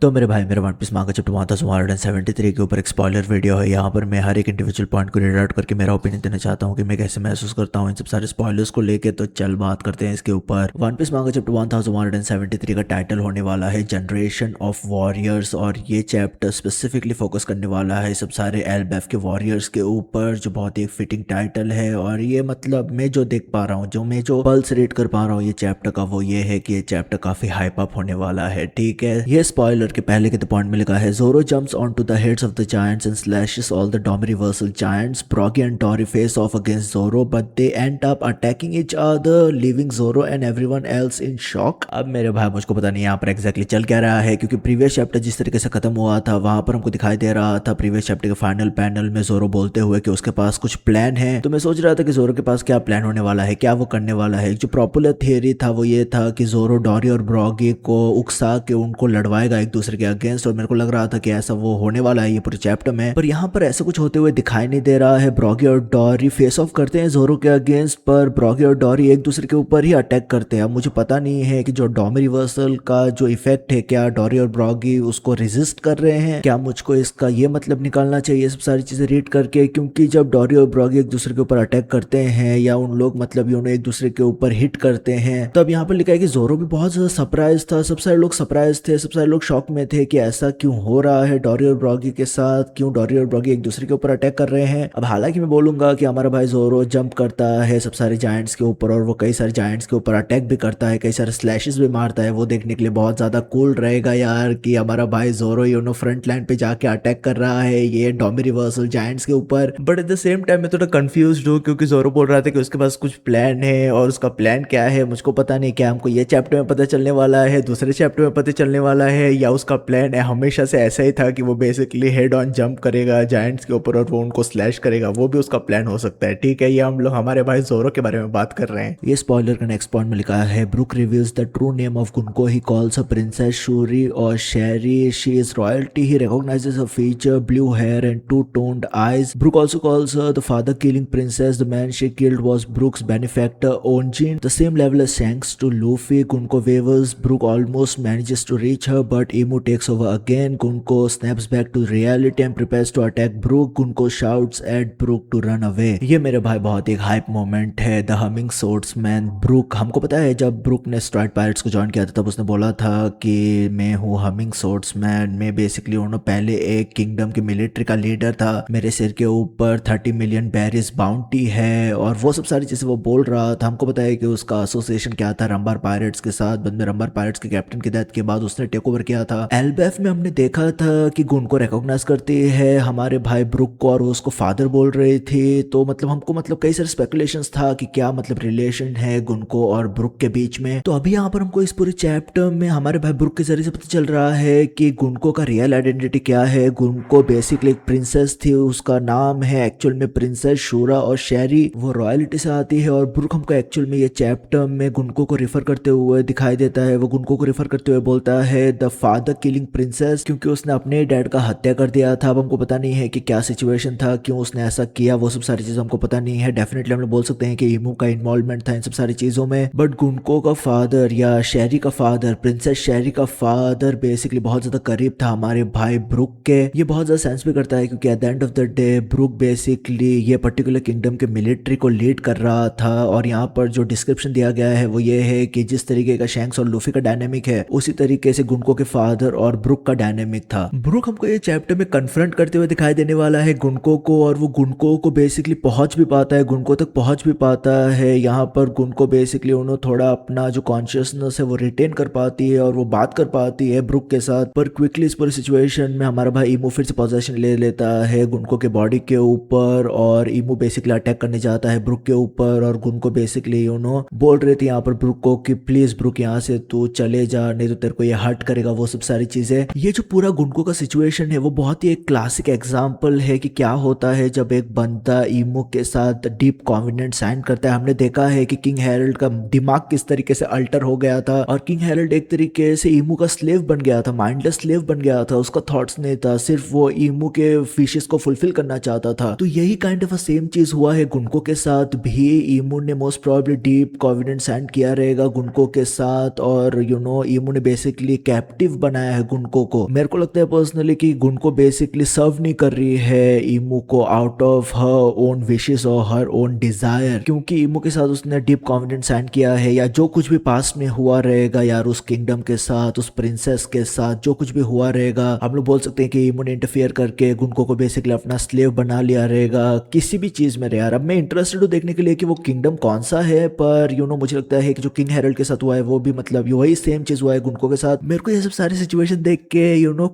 तो मेरे भाई मेरा वन पीस मांगा चैप्टर 1173 के ऊपर एक स्पॉइलर वीडियो है। यहाँ पर मैं हर एक इंडिविजुअल पॉइंट को रीड आउट करके मेरा ओपिनियन देना चाहता हूँ कि मैं कैसे महसूस करता हूँ इन सब सारे स्पॉयलर्स को लेके। तो चल बात करते हैं इसके ऊपर। वन पीस मांगा चैप्टर 1173 का टाइटल होने वाला है जनरेशन ऑफ वॉरियर्स, और ये चैप्टर स्पेसिफिकली फोकस करने वाला है सब सारे एलबेफ के वॉरियर्स के ऊपर, जो बहुत ही फिटिंग टाइटल है। और ये मतलब मैं जो देख पा रहा हूँ, जो पल्स रीड कर पा रहा हूँ ये चैप्टर का, वो ये है कि ये चैप्टर काफी हाइप अप होने वाला है। ठीक है, ये स्पॉइलर के पहले के तो पॉइंट में लिखा है Zoro jumps onto the heads of the giants and slashes all the Domi Reversi giants. Brogy and Dorry face off against Zoro but they end up attacking each other leaving Zoro and everyone else in shock. अब मेरे भाई मुझको पता नहीं यहाँ पर exactly चल क्या रहा है, क्योंकि प्रीवियस चैप्टर जिस तरीके से खत्म हुआ था वहां पर हमको दिखाई दे रहा था प्रीवियस चैप्टर के फाइनल पैनल में जोरो बोलते हुए कि उसके पास कुछ प्लान है। तो मैं सोच रहा था कि जोरो के पास क्या प्लान होने वाला है, क्या वो करने वाला है। जो पॉपुलर थियरी था वो ये था कि जोरो डॉरी और ब्रॉगी को उकसा के उनको लड़वाएगा एक दूसरे के अगेंस्ट, और मेरे को लग रहा था कि ऐसा वो होने वाला है ये पूरे चैप्टर में। पर यहाँ पर ऐसा कुछ होते हुए दिखाई नहीं दे रहा है। ब्रॉगी और डॉरी फेस ऑफ करते हैं जोरो के अगेंस्ट, पर ब्रॉगी और डॉरी एक दूसरे के ऊपर ही अटैक करते हैं। अब मुझे पता नहीं है कि जो डोमी रिवर्सल का जो इफेक्ट है, क्या डॉरी और ब्रॉगी उसको रेजिस्ट कर रहे हैं, क्या मुझको इसका ये मतलब निकालना चाहिए सब सारी चीजें रीड करके। क्योंकि जब डॉरी और ब्रॉगी एक दूसरे के ऊपर अटैक करते हैं या उन लोग मतलब यूनो एक दूसरे के ऊपर हिट करते हैं, तब यहाँ पर लिखा है कि जोरो भी बहुत ज्यादा सरप्राइज था। सब सारे लोग सरप्राइज थे, सब सारे लोग शॉक में थे कि ऐसा क्यों हो रहा है डॉरी और ब्रॉगी के साथ, क्यों डॉरी और ब्रॉगी एक दूसरे के ऊपर अटैक कर रहे हैं। अब हालांकि मैं बोलूंगा कि हमारा भाई जोरो जंप करता है सब सारे जायंट्स के ऊपर, और वो कई सारे जायंट्स के ऊपर अटैक भी करता है, कई सारे स्लैशेस भी मारता है। वो देखने के लिए बहुत ज्यादा कूल रहेगा यार कि हमारा भाई जोरो फ्रंट लाइन पे जाके अटैक कर रहा है ये डोमी रिवर्सल जायंट्स के ऊपर। But at the same time मैं थोड़ा कंफ्यूज हूँ, क्योंकि जोरो बोल रहा था कि उसके पास कुछ प्लान है, और उसका प्लान क्या है मुझको पता नहीं। क्या हमको ये चैप्टर में पता चलने वाला है, दूसरे चैप्टर में पता चलने वाला है, या उसका प्लान है हमेशा से ऐसा ही था कि वो बेसिकली हेड ऑन जंप करेगा जायंट्स के ऊपर और वो उनको स्लैश करेगा। वो भी उसका प्लान हो सकता है। ठीक है, ये हम लोग हमारे भाई जोरो के बारे में बात कर रहे हैं। ये स्पॉइलर का नेक्स्ट पॉइंट में लिखा है Brook reveals the true name of Gunko. He calls a princess Shuri और Sherry. She is royalty. He recognizes her feature, blue hair and two-toned eyes. Brook also calls her the father-killing princess. The man she killed was Brook's benefactor Onjin, the same level as Shanks to Luffy. Gunko wavers. Brook almost manages to reach her, but Imu takes over again. Gunko snaps back to reality and prepares to attack Brook. Gunko shouts at Brook to run away. ये मेरे भाई बहुत एक hype moment है। The humming swordsman Brooke, हमको पता है जब ब्रूक ने स्ट्राइड पायरेट्स को ज्वाइन किया था तब उसने बोला था कि मैं हूँ हमिंग सोर्ड्समैन। मैं बेसिकली उन्होंने पहले एक किंगडम के मिलिट्री का लीडर था, मेरे सिर के ऊपर 30 मिलियन बैरिस बाउंटी है, और वो सब सारी चीजें वो बोल रहा था। हमको पता है कि उसका एसोसिएशन क्या था रंबार पायरेट्स के साथ। बाद में रंबार पायरेट्स के कैप्टन की डेथ के बाद उसने टेक ओवर किया था। एलबेफ में हमने देखा था कि गुन को रिकॉग्नाइज करती है हमारे भाई ब्रुक को, और वो उसको फादर बोल रही थी। तो मतलब हमको मतलब कई सारे स्पेकुलेशंस था कि क्या मतलब रिलेशन है गुनको और ब्रुक के बीच में। तो अभी यहाँ पर हमको इस पूरे चैप्टर में हमारे भाई ब्रुक के जरिए से पता चल रहा है कि गुनको का रियल आइडेंटिटी क्या है। गुनको बेसिकली एक प्रिंसेस थी, उसका नाम है एक्चुअल में प्रिंसेस शूरा, और शेरी वो रॉयल्टी से आती है। और ब्रुक हमको एक्चुअल में ये चैप्टर में गुनको को रेफर करते हुए दिखाई देता है। वो गुनको को रेफर करते हुए बोलता है द फादर किलिंग प्रिंसेस, क्योंकि उसने अपने डैड का हत्या कर दिया था। अब हमको पता नहीं है कि क्या सिचुएशन था, क्यों उसने ऐसा किया, वो सब सारी चीजें हमको पता नहीं है। डेफिनेटली हम लोग बोल सकते हैं कि इमू का इन्वॉल्वमेंट था इन सब सारी चीजों में। बट गुनको का फादर या शेरी का फादर, प्रिंसेस शेरी का फादर बेसिकली बहुत ज्यादा करीब था हमारे भाई ब्रुक के। ये बहुत ज्यादा सेंस भी करता है, क्योंकि at the end of the day Brook basically ये पर्टिकुलर किंगडम के मिलिट्री को लीड कर रहा था। और यहाँ पर जो डिस्क्रिप्शन दिया गया है वो ये है कि जिस तरीके का शैंक्स और लूफी का डायनेमिक है, उसी तरीके से गुनको के फादर और ब्रुक का डायनेमिक था। ब्रुक हमको ये चैप्टर में कन्फ्रंट करते हुए दिखाई देने वाला है गुनको को, और वो गुनको को बेसिकली पहुंच भी पाता है, गुनको तक पहुंच भी पाता है। यहाँ पर गुनको बेसिकली उन्होंने थोड़ा अपना जो कॉन्शियसनेस है वो रिटेन कर पाती है, और वो बात कर पाती है ब्रुक के साथ। पर क्विकली इस पूरी सिचुएशन में हमारा भाई इमू फिर से पोजेशन ले लेता है गुनको के बॉडी के ऊपर, और इमू बेसिकली अटैक करने जाता है ब्रुक के ऊपर। और गुनको बेसिकली बोल रहे थे यहाँ पर ब्रुक को कि प्लीज ब्रुक यहाँ से तू चले जा, नहीं तो तेरे को ये हर्ट करेगा, वो सब सारी चीजें। ये जो पूरा गुनको का सिचुएशन है वो बहुत ही एक क्लासिक एग्जाम्पल है कि क्या होता है जब एक बंदा इमू के साथ डीप कॉन्फिडेंट साइन करता है। हमने देखा है कि किंग हेरल्ड का दिमाग किस तरीके से अल्टर हो गया था, और किंग हेरल्ड एक तरीके से इमू का स्लेव बन गया था, माइंडलेस स्लेव बन गया था। उसका थॉट्स नहीं था, सिर्फ वो इमू के विशेस को फुलफिल करना चाहता था। तो यही काइंड ऑफ सेम चीज हुआ है गुनको के साथ भी। इमू ने most probably deep confidence sign किया रहेगा गुनको के साथ, और इमू ने बेसिकली कैप्टिव बनाया है गुनको को। मेरे को लगता है पर्सनली कि गुनको बेसिकली सर्व नहीं कर रही है ईमू को out of her own wishes और हर ओन डिजायर, क्योंकि ईमू के साथ उसने डीप कॉन्फिडेंस साइन किया है। या जो कुछ भी पास्ट में हुआ रहेगा यार उस किंगडम के साथ, उस प्रिंसेस के साथ जो कुछ भी हुआ रहेगा, हम लोग बोल सकते हैं कि ईमू ने इंटरफियर करके गुनको को बेसिकली अपना स्लेव बना लिया रहेगा किसी भी चीज में। यार अब मैं इंटरेस्टेड हूँ देखने के लिए कि वो किंगडम कौन सा है, पर मुझे लगता है कि जो किंग हेरल्ड के साथ हुआ है वो भी मतलब वही सेम चीज हुआ है गुनको के साथ। मेरे को ये सब सारी सिचुएशन देख के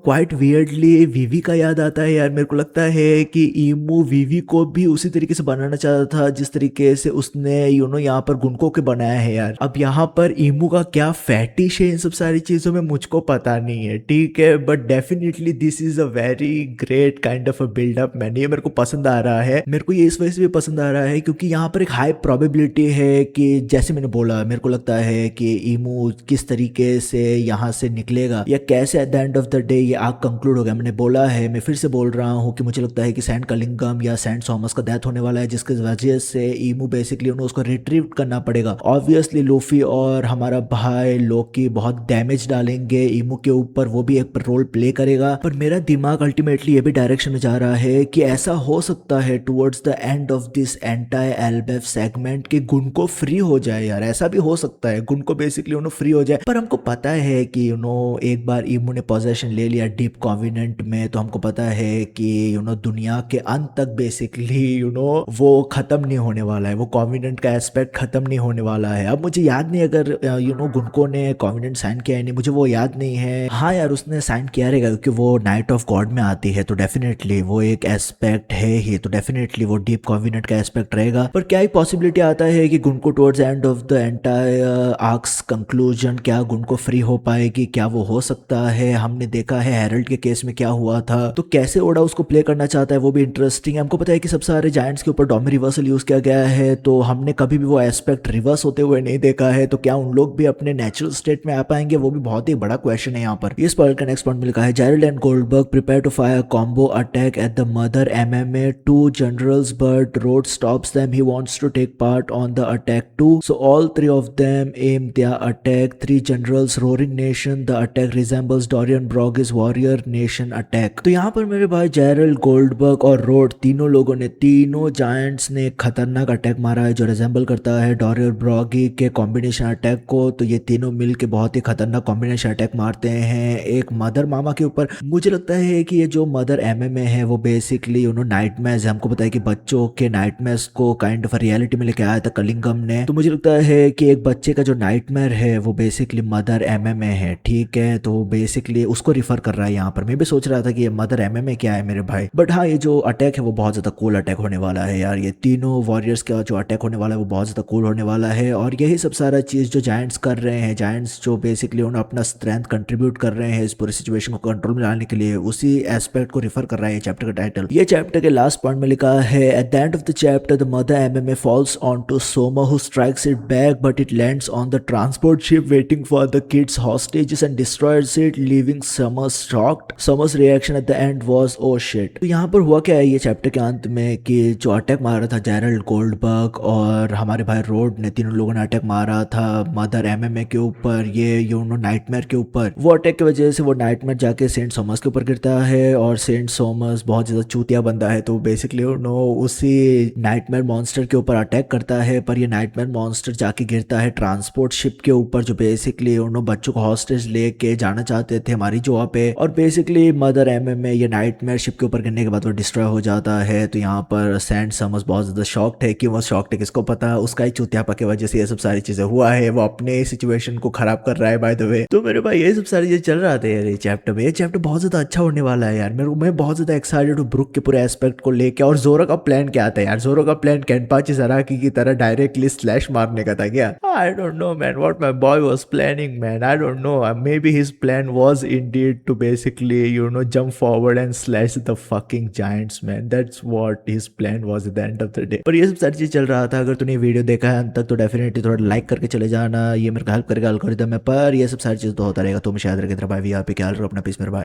क्वाइट वियर्डली वीवी का याद आता है यार। मेरे को लगता है कि ईमू वीवी को भी उसी तरीके से बनाना चाहता था जिस तरीके से उसने यहाँ पर गुनको के बनाया है यार। अब यहाँ पर ईमू का क्या फैटिश है इन सब सारी चीजों में मुझको पता नहीं है, ठीक है, but definitely this is a very great kind of a buildup man. ये मेरे को पसंद आ रहा है। मेरे को ये इस वजह से भी पसंद आ रहा है क्योंकि यहाँ पर एक हाई प्रोबेबिलिटी है कि जैसे मैंने बोला मेरे को लगता है कि ईमू किस तरीके से यहाँ से निकलेगा या कैसे eight the end of the day ये आग कंक्लूड हो गया। मैंने बोला है, मैं फिर से बोल रहा हूँ कि मुझे लगता है कि सैंड कलिंगम या सैंड सॉमस का डेथ होने वाला है, जिसकी वजह से ईमू बेसिकली उसको रिट्रीव करना पड़ेगा। ऑब्वियसली लूफी और हमारा भाई लोकी बहुत डैमेज डालेंगे ईमू के ऊपर, वो भी एक रोल प्ले करेगा। पर मेरा दिमाग अल्टीमेटली ये भी डायरेक्शन में जा रहा है कि ऐसा हो सकता है towards the end of this entire Elbaf segment कि गुनको फ्री हो जाए यार। ऐसा भी हो सकता है गुनको बेसिकली फ्री हो जाए। पर हमको पता है कि एक बार ईमू ने पोजेशन ले लिया डीप कॉन्विनेंट में, तो हमको पता है कि दुनिया के अंत तक बेसिकली वो खत्म नहीं होने वाला है, वो कॉन्विनेंट का एस्पेक्ट खत्म नहीं होने वाला है। अब मुझे याद नहीं अगर गुनको ने कॉन्विनेंट साइन किया है नहीं, मुझे वो याद नहीं है। हाँ यार उसने साइन किया रहेगा क्योंकि वो नाइट ऑफ गॉड में आती है, तो डेफिनेटली वो एक एस्पेक्ट है ही, तो डेफिनेटली वो डीप कॉन्विनेंट का एस्पेक्ट रहेगा। पर क्या ही पॉसिबिलिटी आता है कि Gunko towards end of the entire arcs conclusion क्या गुनको फ्री हो पाएगी, क्या वो हो सकता है। हमने देखा है हेरल्ड के केस में क्या हुआ था, तो कैसे ओडा उसको प्ले करना चाहता है वो भी इंटरेस्टिंग है। हमको पता है कि सब सारे जायंट्स के ऊपर डोमी रिवर्सल यूज किया गया है, तो हमने कभी भी वो एस्पेक्ट रिवर्स होते हुए नहीं देखा है, तो क्या उन लोग भी अपने नेचुरल स्टेट में आ पाएंगे, वो भी बहुत ही बड़ा क्वेश्चन है यहाँ पर। इस पॉइंट का नेक्स्ट पॉइंट में लिखा है Gerald and Goldberg prepare to fire combo attack at the mother MMA two generals but Road stops them, he wants to take part on the attack too, so all three of them aim their attack, three generals roaring nation, the attack resembles Dorry and Brogy's warrior nation attack. तो यहाँ पर मेरे भाई Gerald Goldberg और road तीनों लोगों ने, तीनों जायंट्स ने खतरनाक अटैक मारा है जो रिजेंबल करता है डोरियर ब्रॉगी के कॉम्बिनेशन अटैक को। तो ये तीनों मिलके बहुत ही खतरनाक कॉम्बिनेशन अटैक मारते हैं एक मदर मामा के ऊपर। मुझे लगता है कि ये जो मदर एमएमए है वो बेसिकली नाइटमेयर्स है। हमको पता है कि बच्चों के नाइटमेयर्स को काइंड ऑफ रियलिटी में लेके आया था कलिंगम ने, तो मुझे लगता है कि एक बच्चे का जो नाइटमेयर है वो बेसिकली मदर एमएमए है, ठीक है, तो बेसिकली उसको रिफर कर रहा है यहाँ पर। मैं भी सोच रहा था कि ये मदर एमएमए क्या है मेरे भाई, बट हाँ ये जो अटैक है वो बहुत ज्यादा कूल अटैक होने वाला है यार। ये तीनों वॉरियर्स का जो अटैक होने वाला है वो बहुत ज्यादा कूल होने वाला है। और यही सब सारा चीज जो जायंट्स कर रहे हैं, जायंट्स जो बेसिकली उन्हें अपना स्ट्रेंथ कंट्रीब्यूट कर रहे हैं इस पूरी सिचुएशन को कंट्रोल में लाने के लिए, उसी एस्पेक्ट को रिफर कर रहा है चैप्टर का टाइटल। ये चैप्टर के लास्ट पॉइंट में लिखा है at the end of the chapter the mother MMA falls on to Soma who strikes it back but it lands on the transport ship waiting for the kids hostages and destroys it leaving Summer shocked. Summer's reaction at the end was oh shit. तो यहाँ पर हुआ क्या है ये chapter के अंत में कि जो अटैक मारा था जेरल्ड गोल्डबर्ग और हमारे भाई रोड ने, तीनों लोगों ने अटैक मारा था मदर एमएमए के ऊपर, ये नाइटमेयर के ऊपर। वो अटैक की वजह से वो नाइटमेयर जाके सेंट थॉमस के ऊपर गिरता है और सेंट थॉमस बहुत ज्यादा चूतिया बंदा है, तो बेसिकली उसी नाइटमेयर मॉन्स्टर के ऊपर अटैक करता है। पर ये नाइटमेयर मॉन्स्टर जाके गिरता है ट्रांसपोर्ट शिप के ऊपर जो बेसिकली बच्चों को हॉस्टेज लेके जाना चाहते थे हमारी जगह पे। और बेसिकली मदर एमएमए ये नाइटमेयर शिप के ऊपर गिरने के बाद वो डिस्ट्रॉय हो जाता है। तो यहाँ पर सेंट थॉमस बहुत ज्यादा शॉक्ड है कि वो शॉक्ड है किसको पता, उसका ही चूतियापा की वजह से ये सब सारी चीजें हुआ है, वो अपने सिचुएशन को खराब कर रहा है बाय द वे। तो मेरे भाई ये सब सारी चीजें चल रहा था यार ये चैप्टर में। ये चैप्टर बहुत ज्यादा अच्छा होने वाला है यार। मैं बहुत ज्यादा एक्साइटेड हूँ ब्रुक के पूरे एस्पेक्ट को लेके। और जोरो का प्लान क्या था यार? जोरो का प्लान केनपाची सराकी की तरह डायरेक्टली स्लैश मारने का था क्या? I don't know man what my boy was planning man, I don't know, maybe his plan was indeed to basically jump forward and slash the fucking giants man, that's what his plan was at the end of the day. पर ये सब सारी चीज चल रहा था। अगर तूने वीडियो देखा है अंत तक तो डेफिनेटली थोड़ा लाइक करके चले जाना, ये मेरे को हेल्प करेगा एल्गोरिथम में। पर ये सब सारी चीज तो होता रहेगा, तो मुझे याद रखें भाई, वी आर पे ख्याल रखो अपना, पीस मेरे भाई।